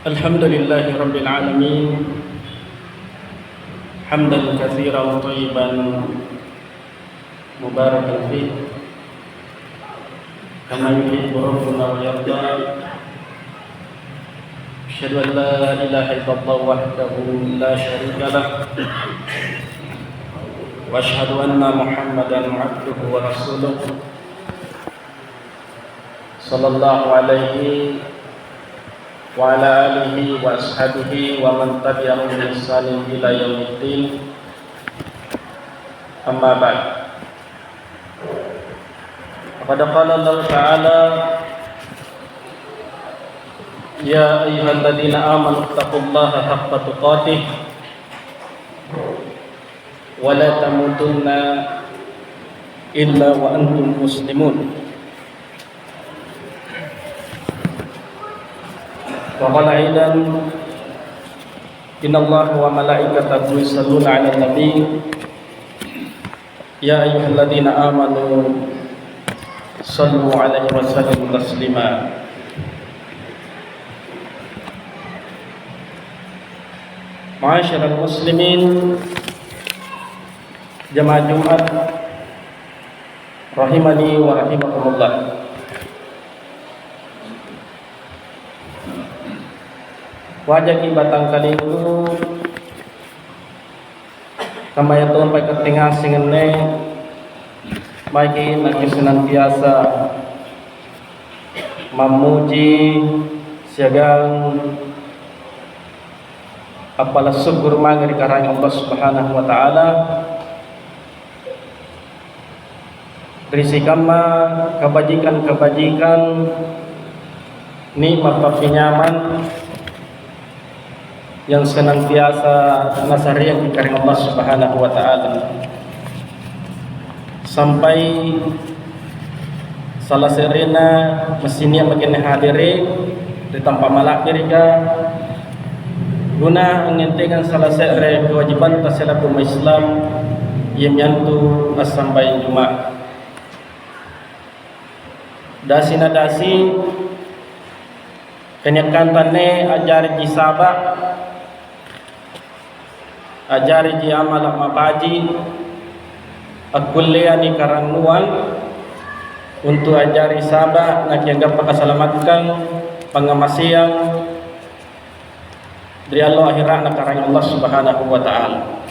الحمد لله رب العالمين حمدا كثيرا طيبا مباركا فيه كما يحب ربنا ويرضى. أشهد أن لا إله إلا الله وحده لا شريك له وأشهد أن محمدا عبده ورسوله صلى الله عليه وعلى آله وأصحابه ومن تبعهم بإحسان إلى يوم الدين. أما بعد، فقد قال الله تعالى: يا أيها الذين آمنوا اتقوا الله حق تقاته ولا تموتن إلا وأنتم مسلمون. وقال أيضا: إن الله وملائكته يصلون على النبي يا أيها الذين آمنوا صلوا عليه وسلموا تسليما. Ma'asyiral muslimin, jamaah Jumat rahimani wa rahimakumullah. Wajah batang kali itu kamaya tuan pai ketingah singene magi naki senantiasa memuji siagang apalah syukur mangri karang Allah Subhanahu wa taala. Risikama kebajikan nikmat nyaman yang senantiasa nasarian karena Allah Subhanahu wa taala, sampai salah serena mesinnya makin hadiri di tempat malak dirika guna mengintikan salah sere kewajiban taselaku Islam yang nyantu sampai Jumat. Dasi kenyakantane ajar jisabak ajari ji amal mabaji akuliani karanguan untuk ajari sabah nak yang dapat keselamatkan pengamasian dari Allah akhirat nak karang Allah Subhanahu wa taala.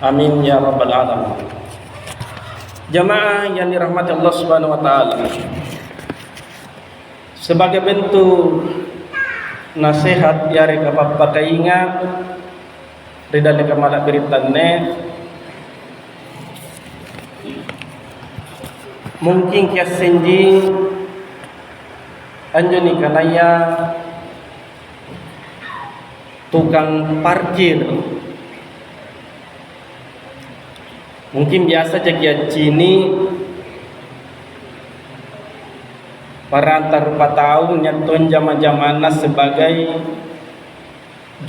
Amin ya rabbal alamin. Jamaah yang dirahmati Allah Subhanahu wa taala, sebagai bentuk nasihat yari kapakai ingat ridal kemalak beritanne, mungkin kia senji anjoni kanaya tukang parkir, mungkin biasa jakia cini parantar rupa tahun nyaton zaman-zamana sebagai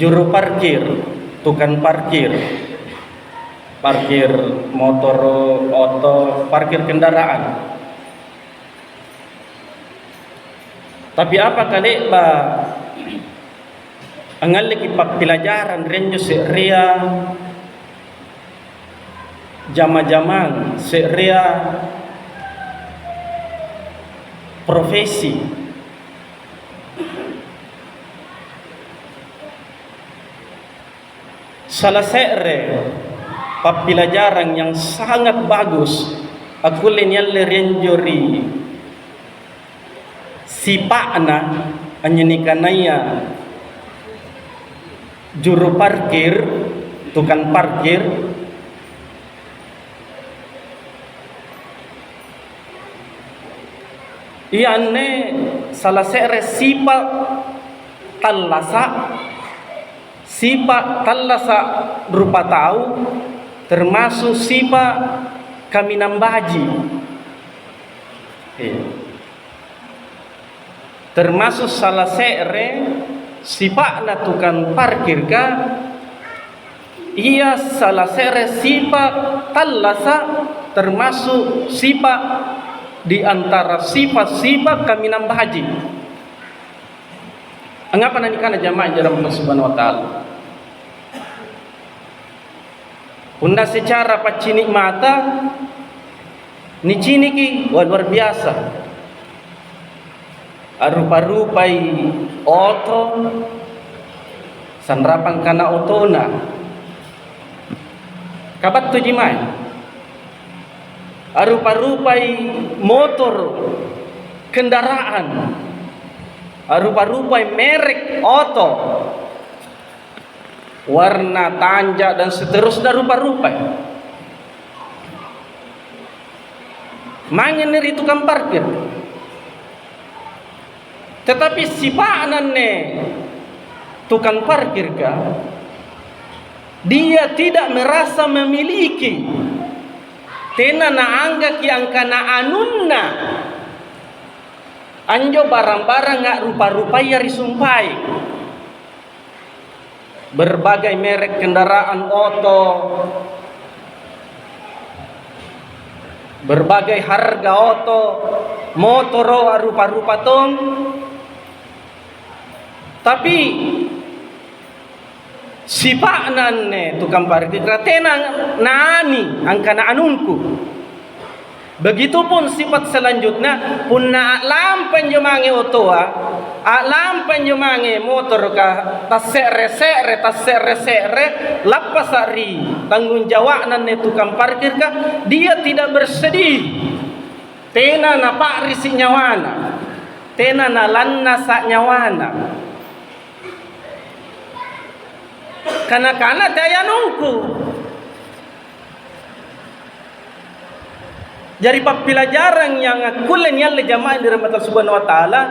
juru parkir, tukang parkir motor, oto, parkir kendaraan. Tapi apa kali angal lagi pelajaran renjo seria jama-jaman seria profesi salah sere pelajaran yang sangat bagus aku linyal renjori sipakna anyenikanaya juru parkir, tukang parkir. Iane salah sere sifat talasa berupa tahu, termasuk sifat kami nambaji, termasuk salah sere sifatna tukang parkir ka ia salah sere sifat talasa, termasuk sifat di antara sifat-sifat kami nambah haji. Anggapan ni kana jamaah jaram Allah Subhanahu wa taala. Unda secara pacinik mata ni ciniki luar biasa. Arupa-rupai oto sanrapan kana otona. Kabat tu jimai. Arupa-rupai motor kendaraan. Arupa-rupai merek oto, warna, tanja dan seterusnya rupa-rupai. Mangenir itu kan parkir. Tetapi sipanan tukang parkir kah? Dia tidak merasa memiliki. Tena na angga ki angkana anunna. Anjo barang-barang ngak rupa-rupa ya risumpai. Berbagai merek kendaraan oto, berbagai harga oto, motoro rupa-rupa tong. Tapi sipanan tukang parkir tenang nani angkana anunku. Begitupun sifat selanjutnya punna alam penjemange otoa, alam penjemange motor ka tasere-sere lapasari tanggung jawab nan tukang parkir ka dia tidak bersedih. Tena na pakrisi nyawana, tena na lanna sa nyawana. Kana-kana daya nungku. Jadi pelajaran yang kulen yang jamaah dirahmati Allah Subhanahu wa taala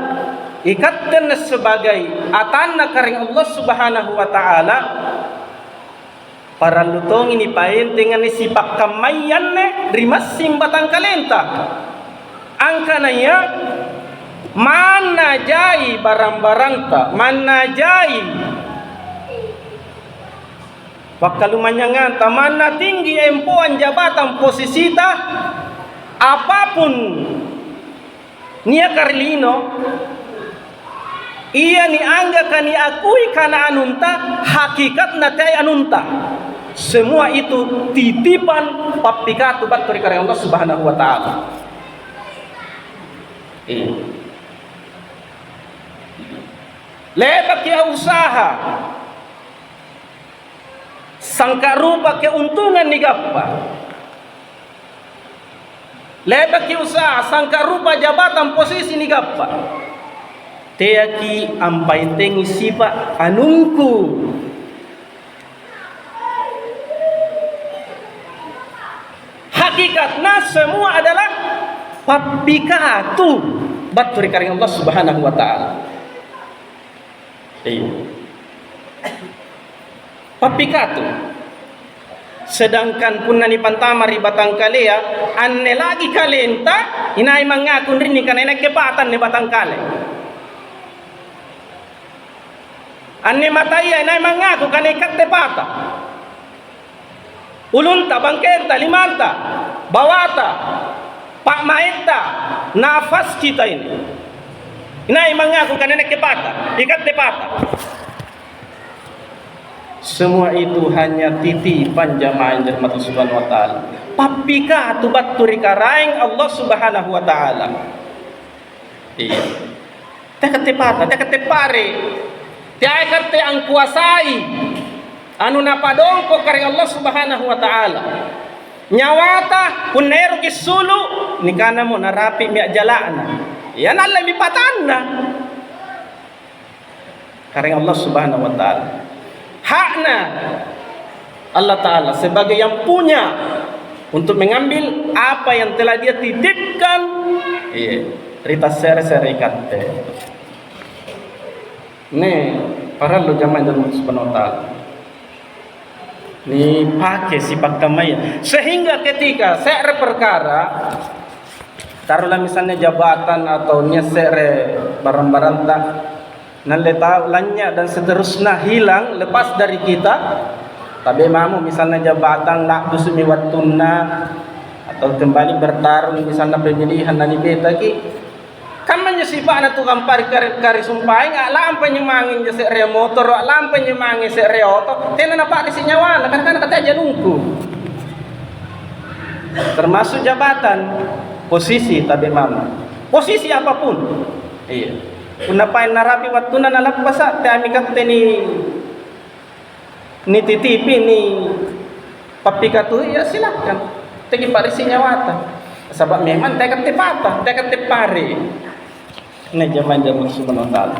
ikatkan sebagai atanna karing Allah Subhanahu wa taala para lutong ini pain dengan sipak kamayan rimas simbatang kalenta angkananya mana jai barang-barang ta mana jai pakalumanyangan ta mana tinggi empoan jabatan posisi ta apapun nia karlino ia ni angga kani akui kana anunta hakikat na tay anunta semua itu titipan papikatu batur kareng Allah Subhanahu wa taala. Lebak ya usaha sangka rupa keuntungan ni gappa. Lebak ki usaha sangka rupa jabatan posisi ni gappa. Teaki ampai tengi sifat anungku. Hakikatnya semua adalah papikatu baturi karing Allah Subhanahu wa taala. Papikatu. Sedangkan punna ni pantamari batang kalea anne lagi kalenta inai mangakun rini kana ina kepatan ni batang kale anne mataya inai mangaku kana ikat tepata ulunta bangkenta limanta bawata pak maeta nafas kita ini inai mangaku kana ina kepata ikat tepata. Semua itu hanya titipan jamaah yang dirahmati Allah Subhanahu wa taala. Papika tu baturi karaing Allah Subhanahu wa taala. Iya. Teka tepare. Tiai kate ang kuasai. Anu napadongko karing Allah Subhanahu wa taala. Nyawata puneru kisulu nikana mo narapi mi jalana. Yan Allah mi patanna. Karing Allah Subhanahu wa taala. Hakna Allah Ta'ala sebagai yang punya untuk mengambil apa yang telah dia titipkan rita sere-sere ikate nih para lo jamaah dan Subhanahu wa taala ni pakai sifat kamaya sehingga ketika sere perkara taruhlah misalnya jabatan atau nyesere barang-barang tak naletalannya dan seterusnya hilang lepas dari kita. Tapi mamu misalnya jabatan nak dusumi watunna atau kembali bertarung misalnya pemilihan nani beta ki kan nyo sipa na tukang kari sumpay nga alam pa nyo mangin nyo sa area motor o alam pa nyo mangin sa area auto tena na pari si nyawa kan kata jalungku termasuk jabatan posisi tabi mama posisi apapun iya kung napain narapi waktu na nalagpasa te amikat ni titipi ni papikatu ya silakan tegi pari si nyawata sabab memang tekat tepata tekat tepari ini zaman subhanahu wa ta'ala.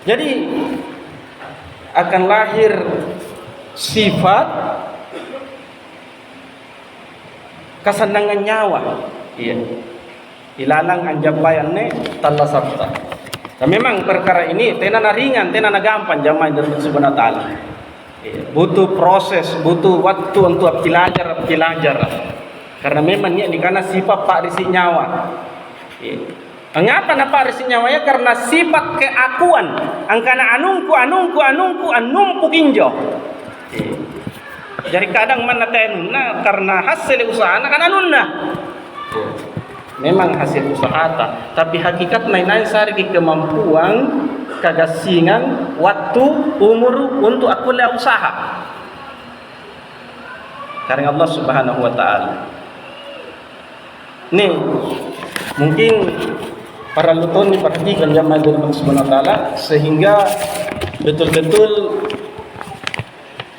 Jadi akan lahir sifat kesenangan nyawa. Iya. Ilalang anjapayan ne talla sabta. Dan memang perkara ini tena ringan, tena gampang zaman subhanahu wa ta'ala. Iya. Butuh proses, butuh waktu untuk belajar. Karena memang ini karena sifat pak risi nyawa. Iya. Mengapa na parisi nyawanya? Karena sifat keakuan. Angkana anungku kinjo. Jadi kadang mana tenuna karena hasil usaha kan anunna. Memang hasil usaha tapi hakikat naik sari kemampuan kagasingan waktu umur untuk aku usaha. Karena Allah Subhanahu wa taala. Nih, mungkin para luton diperhatikan zaman Allah Subhanahu wa taala sehingga betul-betul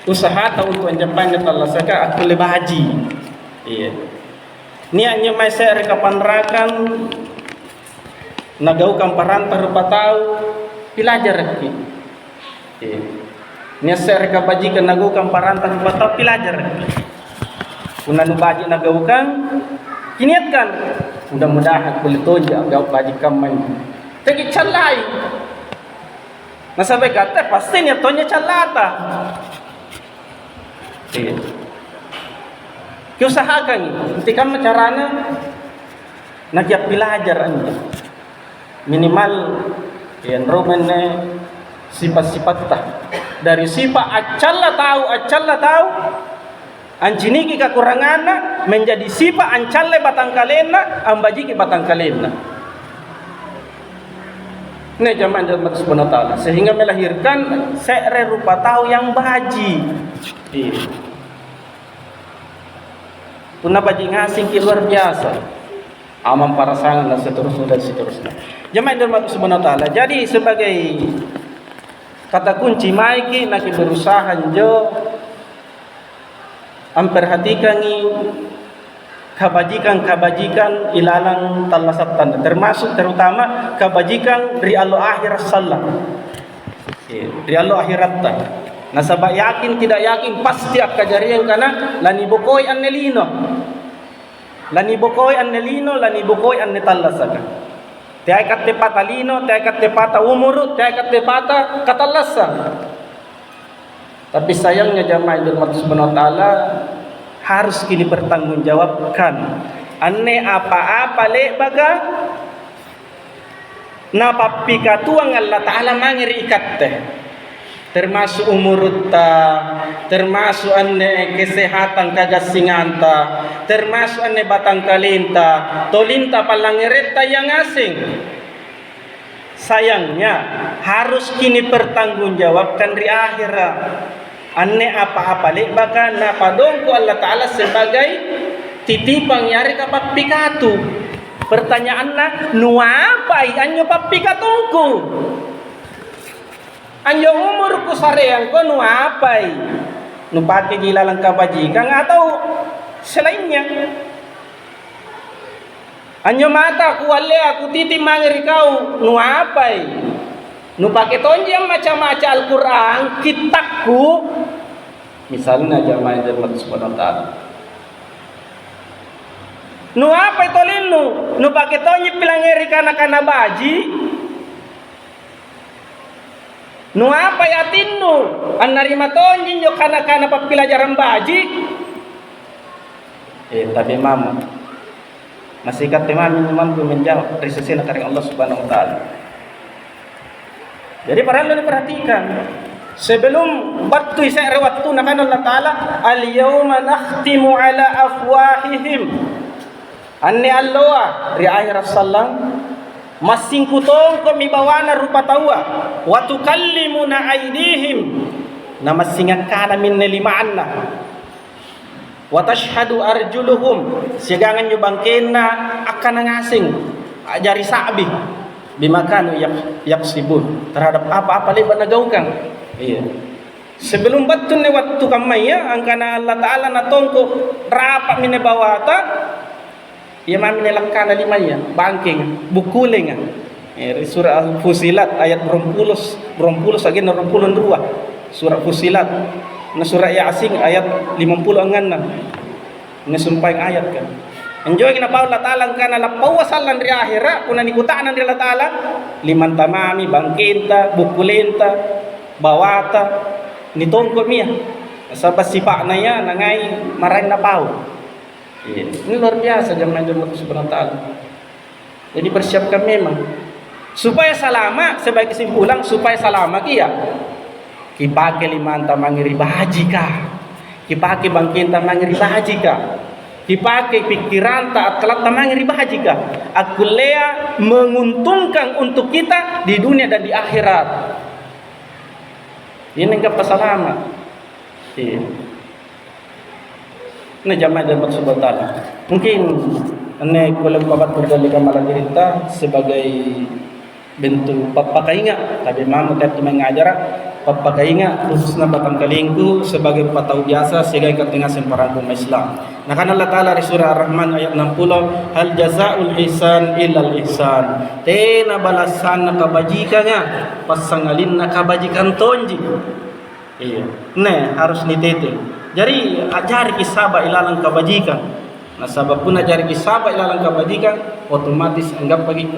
usaha atau untuk anjapan Allah saka aku lebih haji. Iya. Niatnya mai saya rekapan rakan nagaukan parantar patau pilajar ki. Iya. Niat saya rekabajikan nagaukan parantar patau pilajar. Kunan baji nagaukan kiniatkan mudah-mudahan kulit toja gau baji kaman tegi calai nasabai kata pasti tonya calata kiusahakan nanti kamu caranya nagyap belajar anda minimal yang romane sifat-sifat dari sifat acalla tahu anjiniki kekuranganna menjadi sifat ancalle batang kalena ambajiki batang kalena. Ini zaman subhanahu wa ta'ala sehingga melahirkan se're rupa tahu yang baji. Punna baji ngasing luar biasa. Amam parasangan dan seterusnya. Zaman subhanahu wa ta'ala. Jadi sebagai kata kunci maiki nak berusaha jo memperhatikan kebajikan ilalang talasatan termasuk terutama kebajikan rialo akhirat salam rialo akhirat nasabak yakin tidak yakin pasti akan jarian karena lani bokoi annelino lani bokoi annetalasaka tiai kat tepata lino tiai kat tepata umur tiai kat tepata katalasa. Tapi sayangnya jamaah Allah Subhanahu wa taala harus kini bertanggungjawabkan. Anne apa-apa le baga na papikatuang Allah taala mangiri ikat teh. Termasuk umurta, termasuk anne kesehatan kagasinganta, termasuk anne batang kalinta, tolinta palangireta yang asing. Sayangnya harus kini bertanggungjawabkan di akhirat. Anne apa-apa le bahkan napadongku Allah Ta'ala sebagai titipang yari kapak pikatu. Pertanyaannya nuapai anyo papikatungku anyo umurku sareang ko nuapai nupake jilalang kabajikan atau selainnya anyo mata ku wale aku titi mangiri kau nuapai nu pake tonjang macam-macam Al-Quran kitabku misalnya jamaah Allah Subhanahu wa taala nu apa tolin nu pake tonji pilangeri kana baji nu apa yatinnu an narima tonji yo kana papelajaran baji tapi mama masih kat mampu menjawab risesina kari Allah Subhanahu wa taala. Jadi para lo diperhatikan sebelum waktu saya waktu nakan Allah Taala al-yawma nakhtimu ala afwahihim anni Allah ri akhir salam masing kutong ko mibawana rupa tawa wa tukallimuna aydihim na masingak kana min nalimaanna wa tashhadu arjuluhum sigangan nyo bangkin na akan nangasing jari sabi bimakanu yaksibun terhadap apa-apa lebat nagaukan. Iya. Sebelum batun ne waktu kamaya angkana Allah Ta'ala na tongko rapat mine bawata ya mami nelakana limaya bangking bukuling surah Fusilat ayat 20 lagi na 22 surah Fusilat na surah Yasin ayat 50 angan na sumpay ayat kan enjoy na Allah Ta'ala kana lapawasalan ri akhira kuna nikutanan ri Allah Ta'ala liman tamami bangkinta bukulenta bawata nitongko miya sabab sipak na ya nangai maray na pau. Ini luar biasa jamaah Allah Subhanahu wa taala. Jadi persiapkan memang supaya salama, sebagai kesimpulan supaya salama kia. Kipake limanta mangiri bahajika. Kipake bangkinta mangiri bahajika. Kipake pikiran taat kelak mangiri bahajika. Akulea menguntungkan untuk kita di dunia dan di akhirat. Ini enggak salama. Ini jamaah dan maksudnya mungkin ini kalau babat berdalika malah cerita sebagai bentuk papakainga tapi mamu tetap mengajar papakainga khususnya batang kalingku sebagai patau biasa sehingga ketinggalan semparang umat Islam. Nah kan Allah Ta'ala di surah Ar-Rahman ayat 60 hal jazaul ihsan illal ihsan tena balasan kabajikannya pasangalin kabajikan tonji. Iya. Nah harus nitete. Jadi ajari kisaba ilalang kebajikan. Nah sabab pun ajari kisaba ilalang kebajikan, otomatis anggap bagi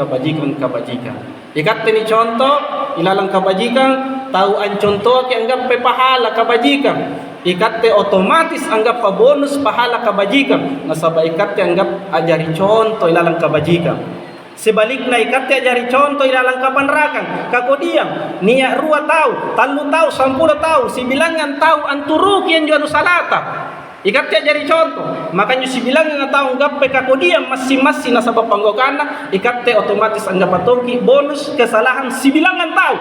kebajikan. Ikat ini contoh ilalang kebajikan, tahu an contoh ke anggap pe pahala kebajikan. Ikat otomatis anggap pa bonus pahala kebajikan. Nah sabab ikat anggap ajari contoh ilalang kebajikan. Sebaliknya ikat ajari contoh ilalang kapanrakan. Kako diam niat 2 tahun, 3 tahun, 10 tahun, sibilangan tahun anturukian jual salata. Ikat ajari contoh. Makanya sibilangan tahun gape kako diam masing-masing nasabab panggokana ikat otomatis anggap patongki bonus kesalahan sibilangan tahun.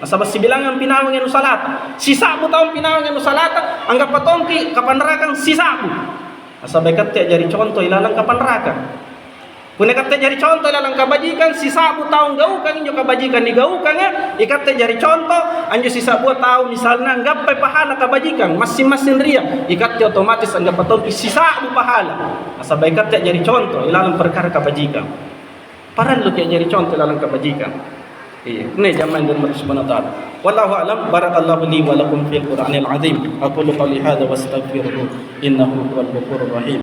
Nasabab sibilangan pinawang yang salata. Sisabu tahun pinawang yang salata anggap patongki kapanrakan sisabu. Nasabab ikat ajari contoh ilalang kapanrakan. Punya kata jari contoh dalam kebajikan sisa bu tahun gaukan injo kebajikan digaukannya ikat jari contoh anjo sisa bu tahun misalnya anggap pahala kebajikan masing-masing ria ikat otomatis anggap patompi sisa bu pahala asal ikat jari contoh dalam perkara kebajikan paran lu kayak jari contoh dalam kebajikan ini zaman dan Subhanahu wa taala wallahu alam barakallahu li wa lakum fil qur'anil azim aqulu qawli hadza wastaghfiruhu innahu huwal ghafurur rahim.